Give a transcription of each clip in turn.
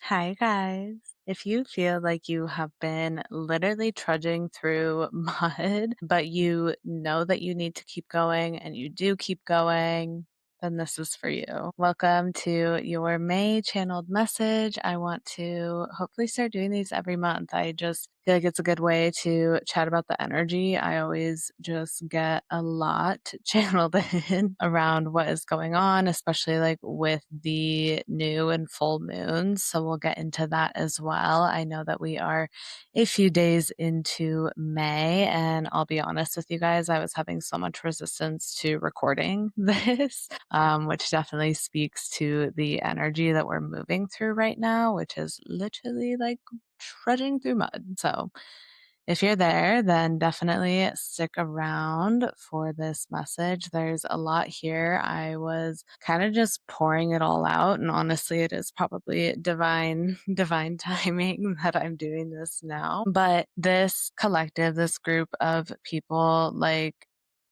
Hi, guys. If you feel like you have been literally trudging through mud, but you know that you need to keep going and you do keep going, then this is for you. Welcome to your May channeled message. I want to hopefully start doing these every month. I just feel like it's a good way to chat about the energy. I always just get a lot channeled in around what is going on, especially like with the new and full moons. So we'll get into that as well. I know that we are a few days into May, and I'll be honest with you guys, I was having so much resistance to recording this, which definitely speaks to the energy that we're moving through right now, which is literally like trudging through mud. So if you're there, then definitely stick around for this message. There's a lot here. I was kind of just pouring it all out, and honestly, it is probably divine timing that I'm doing this now. But this collective, this group of people, like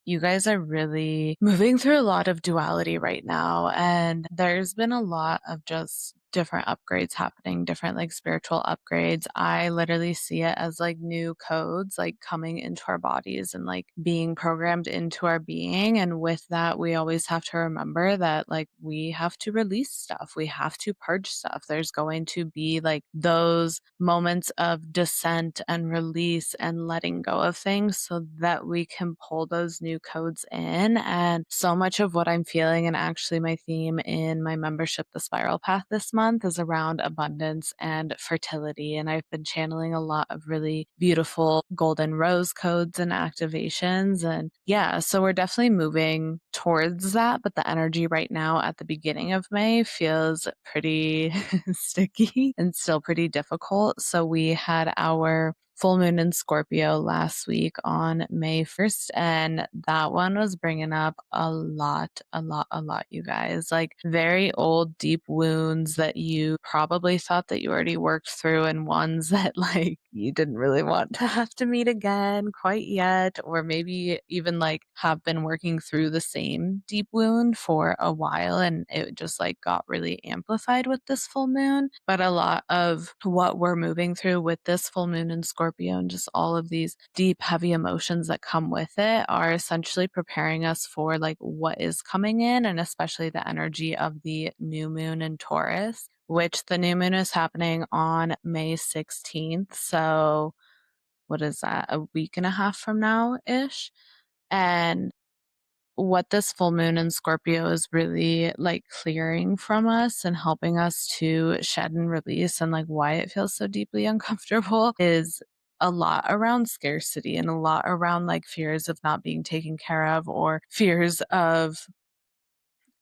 you guys are really moving through a lot of duality right now. And there's been a lot of just different upgrades happening, different like spiritual upgrades. I literally see it as like new codes like coming into our bodies and like being programmed into our being. And with that, we always have to remember that like we have to release stuff, we have to purge stuff. There's going to be like those moments of descent and release and letting go of things so that we can pull those new codes in. And so much of what I'm feeling, and actually my theme in my membership, The Spiral Path, this month is around abundance and fertility. And I've been channeling a lot of really beautiful golden rose codes and activations. And yeah, so we're definitely moving towards that. But the energy right now at the beginning of May feels pretty sticky and still pretty difficult. So we had our full moon in Scorpio last week on May 1st, and that one was bringing up a lot, you guys. Like very old, deep wounds that you probably thought that you already worked through, and ones that like you didn't really want to have to meet again quite yet, or maybe even like have been working through the same deep wound for a while, and it just like got really amplified with this full moon. But a lot of what we're moving through with this full moon in Scorpio and just all of these deep, heavy emotions that come with it are essentially preparing us for like what is coming in, and especially the energy of the new moon in Taurus, which the new moon is happening on May 16th. So, what is that? A week and a half from now ish. And what this full moon in Scorpio is really like clearing from us and helping us to shed and release, and like why it feels so deeply uncomfortable is a lot around scarcity and a lot around like fears of not being taken care of, or fears of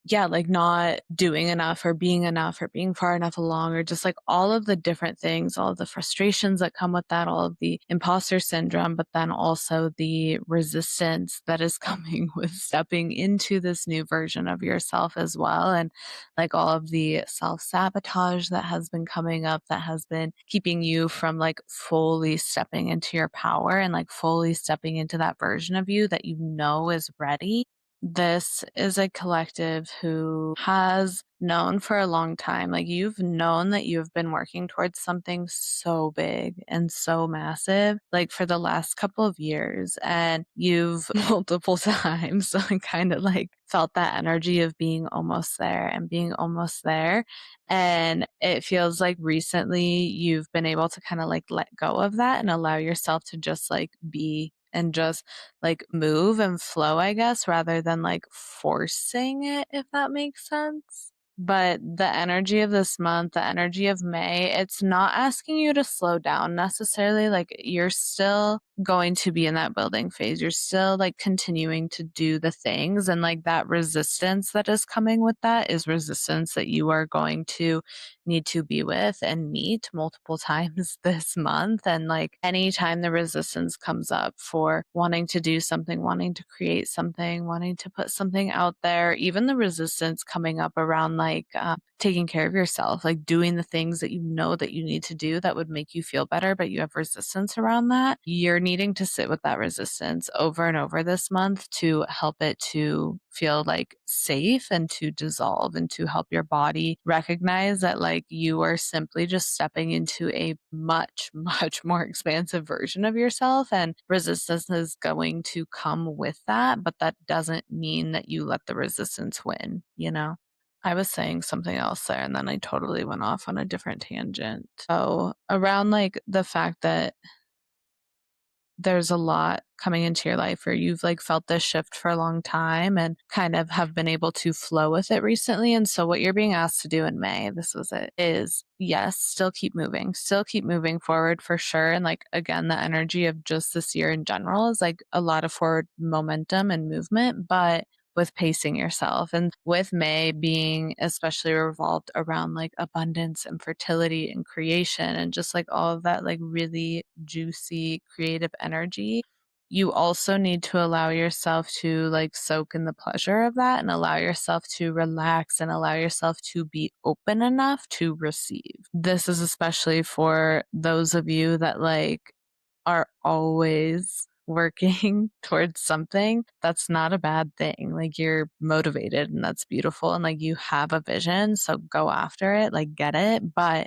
yeah, like not doing enough or being far enough along, or just like all of the different things, all of the frustrations that come with that, all of the imposter syndrome, but then also the resistance that is coming with stepping into this new version of yourself as well. And like all of the self sabotage that has been coming up, that has been keeping you from like fully stepping into your power and like fully stepping into that version of you that you know is ready. This is a collective who has known for a long time, like you've known that you've been working towards something so big and so massive, like for the last couple of years, and you've multiple times kind of like felt that energy of being almost there and being almost there. And it feels like recently you've been able to kind of like let go of that and allow yourself to just like be and just like move and flow, I guess, rather than like forcing it, if that makes sense. But the energy of this month, the energy of May, it's not asking you to slow down necessarily. Like you're still going to be in that building phase. You're still like continuing to do the things. And like that resistance that is coming with that is resistance that you are going to need to be with and meet multiple times this month. And like anytime the resistance comes up for wanting to do something, wanting to create something, wanting to put something out there, even the resistance coming up around like like taking care of yourself, like doing the things that you know that you need to do that would make you feel better, but you have resistance around that, you're needing to sit with that resistance over and over this month to help it to feel like safe and to dissolve and to help your body recognize that like you are simply just stepping into a much, much more expansive version of yourself. And resistance is going to come with that, but that doesn't mean that you let the resistance win, you know? I was saying something else there and then I totally went off on a different tangent. So, around like the fact that there's a lot coming into your life where you've like felt this shift for a long time and kind of have been able to flow with it recently. And so what you're being asked to do in May, this was it, is yes, still keep moving forward for sure. And like, again, the energy of just this year in general is like a lot of forward momentum and movement, but with pacing yourself and with May being especially revolved around like abundance and fertility and creation and just like all of that like really juicy creative energy. You also need to allow yourself to like soak in the pleasure of that and allow yourself to relax and allow yourself to be open enough to receive. This is especially for those of you that like are always working towards something, that's not a bad thing. Like you're motivated and that's beautiful. And like you have a vision. So go after it, like get it. But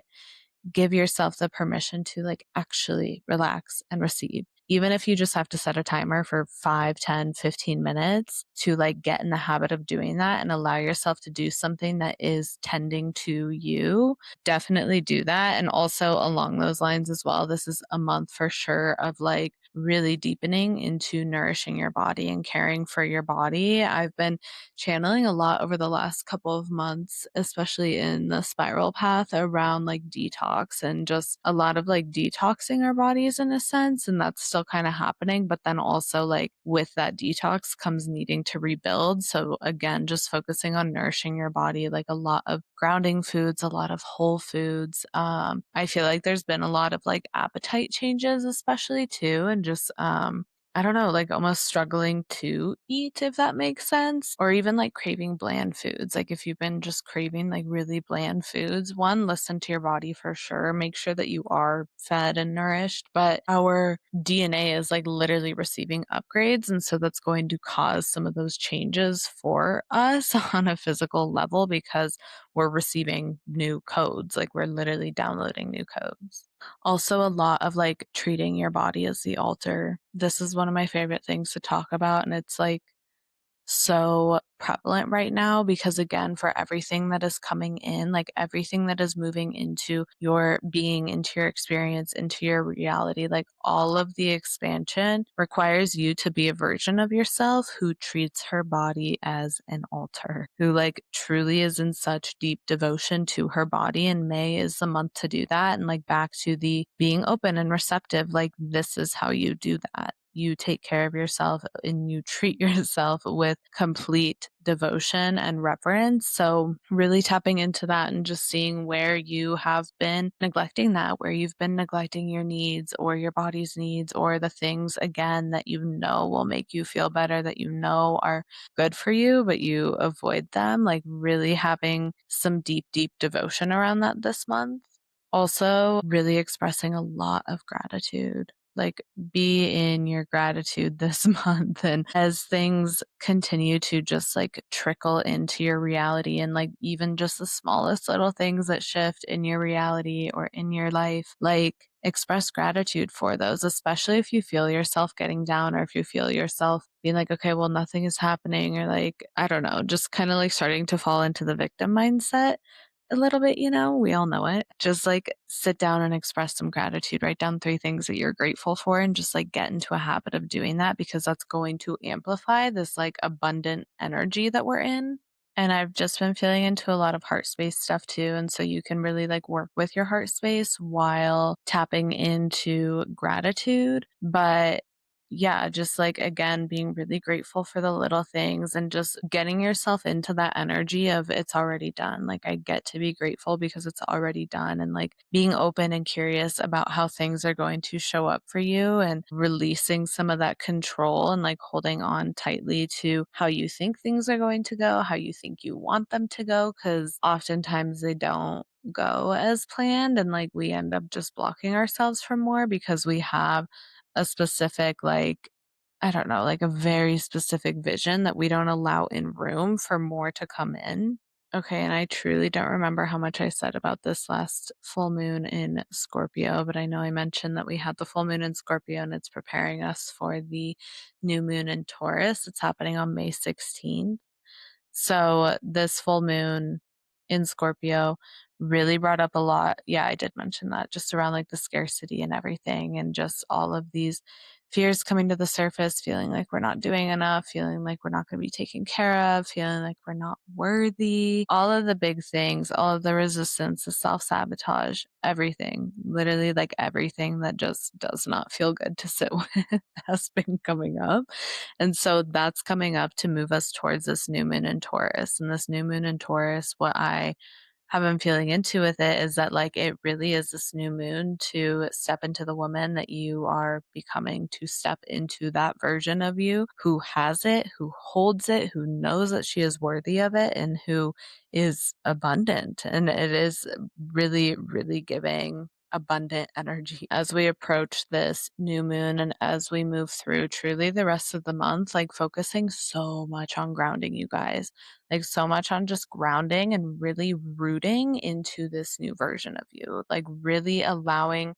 give yourself the permission to like actually relax and receive. Even if you just have to set a timer for 5, 10, 15 minutes to like get in the habit of doing that and allow yourself to do something that is tending to you, definitely do that. And also along those lines as well, this is a month for sure of like really deepening into nourishing your body and caring for your body. I've been channeling a lot over the last couple of months, especially in the spiral path around like detox and just a lot of like detoxing our bodies in a sense. And that's still kind of happening. But then also, like, with that detox comes needing to rebuild. So, again, just focusing on nourishing your body, like a lot of grounding foods, a lot of whole foods. I feel like there's been a lot of like appetite changes, especially too. And just, I don't know, like almost struggling to eat, if that makes sense, or even like craving bland foods. Like if you've been just craving like really bland foods, one, listen to your body for sure. Make sure that you are fed and nourished, but our DNA is like literally receiving upgrades. And so that's going to cause some of those changes for us on a physical level because we're receiving new codes. Like we're literally downloading new codes. Also, a lot of like treating your body as the altar. This is one of my favorite things to talk about. And it's like so prevalent right now because, again, for everything that is coming in, like everything that is moving into your being, into your experience, into your reality, like all of the expansion requires you to be a version of yourself who treats her body as an altar, who like truly is in such deep devotion to her body. And May is the month to do that. And like back to the being open and receptive, like this is how you do that. You take care of yourself and you treat yourself with complete devotion and reverence. So, really tapping into that and just seeing where you have been neglecting that, where you've been neglecting your needs or your body's needs, or the things again that you know will make you feel better, that you know are good for you, but you avoid them. Like, really having some deep, deep devotion around that this month. Also, really expressing a lot of gratitude. Like, be in your gratitude this month. And as things continue to just like trickle into your reality, and like even just the smallest little things that shift in your reality or in your life, like express gratitude for those, especially if you feel yourself getting down or if you feel yourself being like, okay, well, nothing is happening, or like, I don't know, just kind of like starting to fall into the victim mindset a little bit, we all know it. Just like sit down and express some gratitude. Write down 3 things that you're grateful for and just like get into a habit of doing that because that's going to amplify this like abundant energy that we're in. And I've just been feeling into a lot of heart space stuff too. And so you can really like work with your heart space while tapping into gratitude. But yeah, just like again, being really grateful for the little things and just getting yourself into that energy of it's already done. Like, I get to be grateful because it's already done, and like being open and curious about how things are going to show up for you and releasing some of that control and like holding on tightly to how you think things are going to go, how you think you want them to go, because oftentimes they don't go as planned, and like we end up just blocking ourselves from more because we have a specific, like, I don't know, like a very specific vision that we don't allow in room for more to come in. Okay, and I truly don't remember how much I said about this last full moon in Scorpio, but I know I mentioned that we had the full moon in Scorpio and it's preparing us for the new moon in Taurus. It's happening on May 16th. So this full moon in Scorpio really brought up a lot. Yeah, I did mention that just around like the scarcity and everything, and just all of these fears coming to the surface, feeling like we're not doing enough, feeling like we're not going to be taken care of, feeling like we're not worthy, all of the big things, all of the resistance, the self sabotage, everything, literally like everything that just does not feel good to sit with has been coming up. And so that's coming up to move us towards this new moon in Taurus. And this new moon in Taurus, what I have been feeling into with it is that like it really is this new moon to step into the woman that you are becoming, to step into that version of you who has it, who holds it, who knows that she is worthy of it, and who is abundant. And it is really, really giving abundant energy as we approach this new moon and as we move through truly the rest of the month, like focusing so much on grounding, you guys, like so much on just grounding and really rooting into this new version of you, like really allowing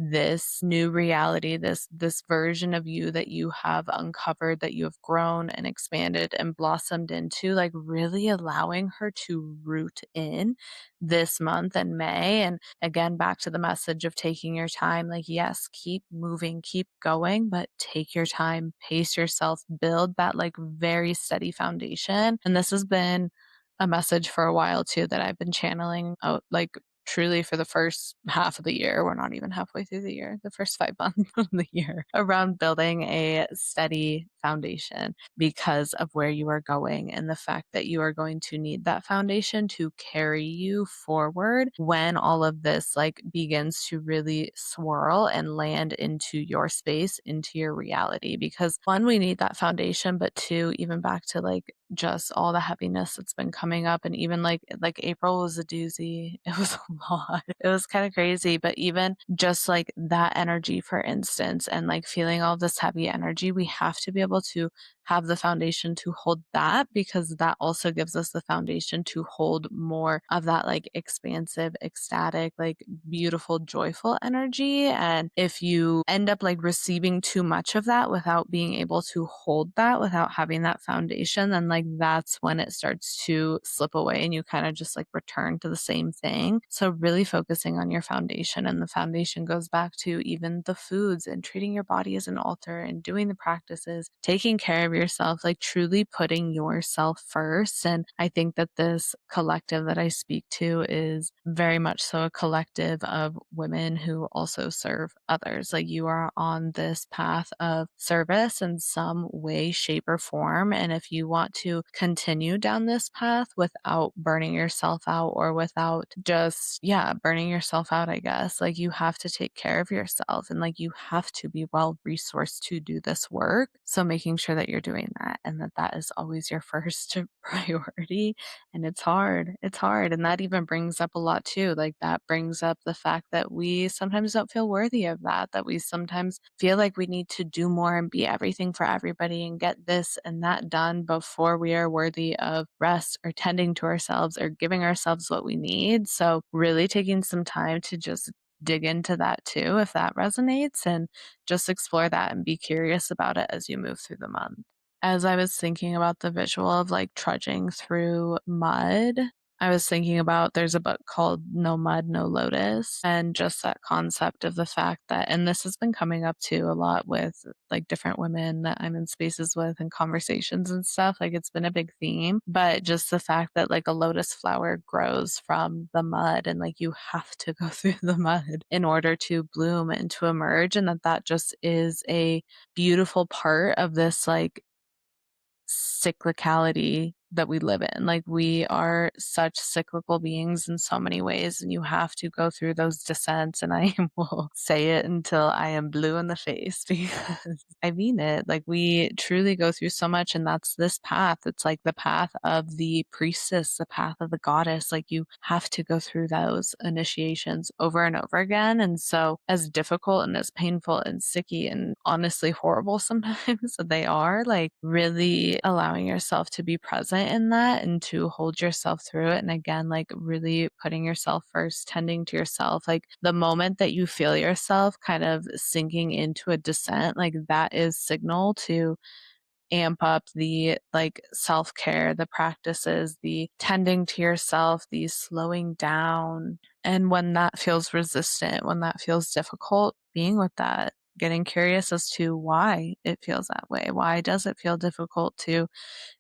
this new reality, this version of you that you have uncovered, that you have grown and expanded and blossomed into, like really allowing her to root in this month and May. And again, back to the message of taking your time, like yes, keep moving, keep going, but take your time, pace yourself, build that like very steady foundation. And this has been a message for a while too that I've been channeling out, like truly for the first half of the year. We're not even halfway through the year, the first 5 months of the year, around building a steady foundation because of where you are going and the fact that you are going to need that foundation to carry you forward when all of this like begins to really swirl and land into your space, into your reality. Because one, we need that foundation, but two, even back to like just all the heaviness that's been coming up, and even like April was a doozy. It was a lot. It was kind of crazy, but even just like that energy, for instance, and like feeling all this heavy energy, we have to be able to have the foundation to hold that, because that also gives us the foundation to hold more of that like expansive, ecstatic, like beautiful, joyful energy. And if you end up like receiving too much of that without being able to hold that, without having that foundation, then like that's when it starts to slip away and you kind of just like return to the same thing. So really focusing on your foundation, and the foundation goes back to even the foods and treating your body as an altar and doing the practices, taking care of yourself, like truly putting yourself first. And I think that this collective that I speak to is very much so a collective of women who also serve others. Like you are on this path of service in some way, shape, or form. And if you want to continue down this path without burning yourself out, or without just, yeah, burning yourself out, I guess, like you have to take care of yourself, and like you have to be well resourced to do this work. So making sure that you're doing that, and that that is always your first priority. And it's hard. It's hard. And that even brings up a lot too. Like that brings up the fact that we sometimes don't feel worthy of that, that we sometimes feel like we need to do more and be everything for everybody and get this and that done before we are worthy of rest or tending to ourselves or giving ourselves what we need. So really taking some time to just dig into that too, if that resonates, and just explore that and be curious about it as you move through the month. As I was thinking about the visual of like trudging through mud, I was thinking about there's a book called No Mud, No Lotus, and just that concept of the fact that, and this has been coming up too a lot with like different women that I'm in spaces with and conversations and stuff. Like it's been a big theme, but just the fact that like a lotus flower grows from the mud and like you have to go through the mud in order to bloom and to emerge, and that that just is a beautiful part of this like cyclicality that we live in. Like we are such cyclical beings in so many ways, and you have to go through those descents. And I will say it until I am blue in the face because I mean it. Like we truly go through so much, and that's this path. It's like the path of the priestess, the path of the goddess. Like you have to go through those initiations over and over again. And so, as difficult and as painful and sicky and honestly horrible sometimes they are, like really allowing yourself to be present in that and to hold yourself through it. And again, like really putting yourself first, tending to yourself. Like the moment that you feel yourself kind of sinking into a descent, like that is signal to amp up the like self-care, the practices, the tending to yourself, the slowing down. And when that feels resistant, when that feels difficult, being with that, getting curious as to why it feels that way. Why does it feel difficult to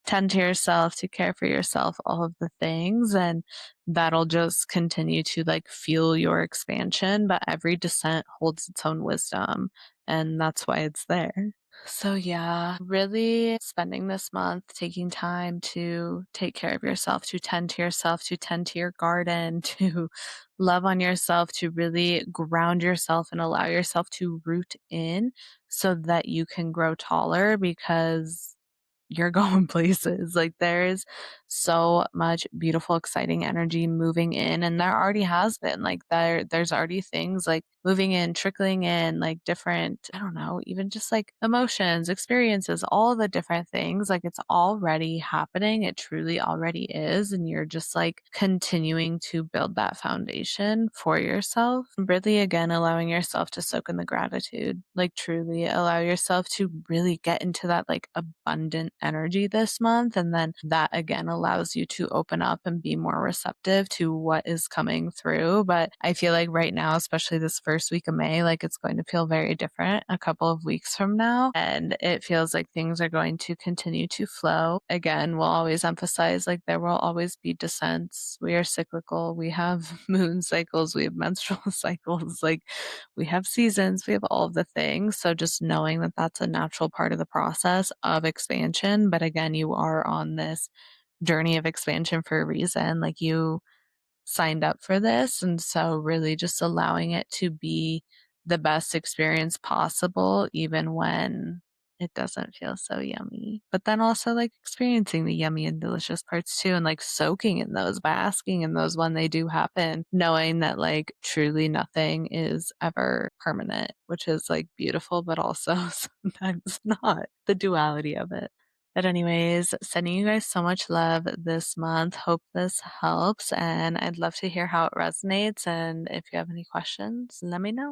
tend to yourself, to care for yourself, all of the things? And that'll just continue to like fuel your expansion. But every descent holds its own wisdom, and that's why it's there. So, yeah, really spending this month taking time to take care of yourself, to tend to yourself, to tend to your garden, to love on yourself, to really ground yourself and allow yourself to root in so that you can grow taller, because you're going places. Like there's so much beautiful, exciting energy moving in, and there already has been. Like there's already things like moving in, trickling in, like different, I don't know, even just like emotions, experiences, all the different things. Like it's already happening. It truly already is. And you're just like continuing to build that foundation for yourself. Really, again, allowing yourself to soak in the gratitude, like truly allow yourself to really get into that like abundant energy this month. And then that again allows you to open up and be more receptive to what is coming through. But I feel like right now, especially this first week of May, like it's going to feel very different a couple of weeks from now. And it feels like things are going to continue to flow. Again, we'll always emphasize like there will always be descents. We are cyclical. We have moon cycles, we have menstrual cycles, like we have seasons, we have all of the things. So just knowing that that's a natural part of the process of expansion. But again, you are on this journey of expansion for a reason. Like you signed up for this. And so, really, just allowing it to be the best experience possible, even when it doesn't feel so yummy. But then also, like, experiencing the yummy and delicious parts too, and like soaking in those, basking in those when they do happen, knowing that, like, truly nothing is ever permanent, which is like beautiful, but also sometimes not, the duality of it. But anyways, sending you guys so much love this month. Hope this helps, and I'd love to hear how it resonates. And if you have any questions, let me know.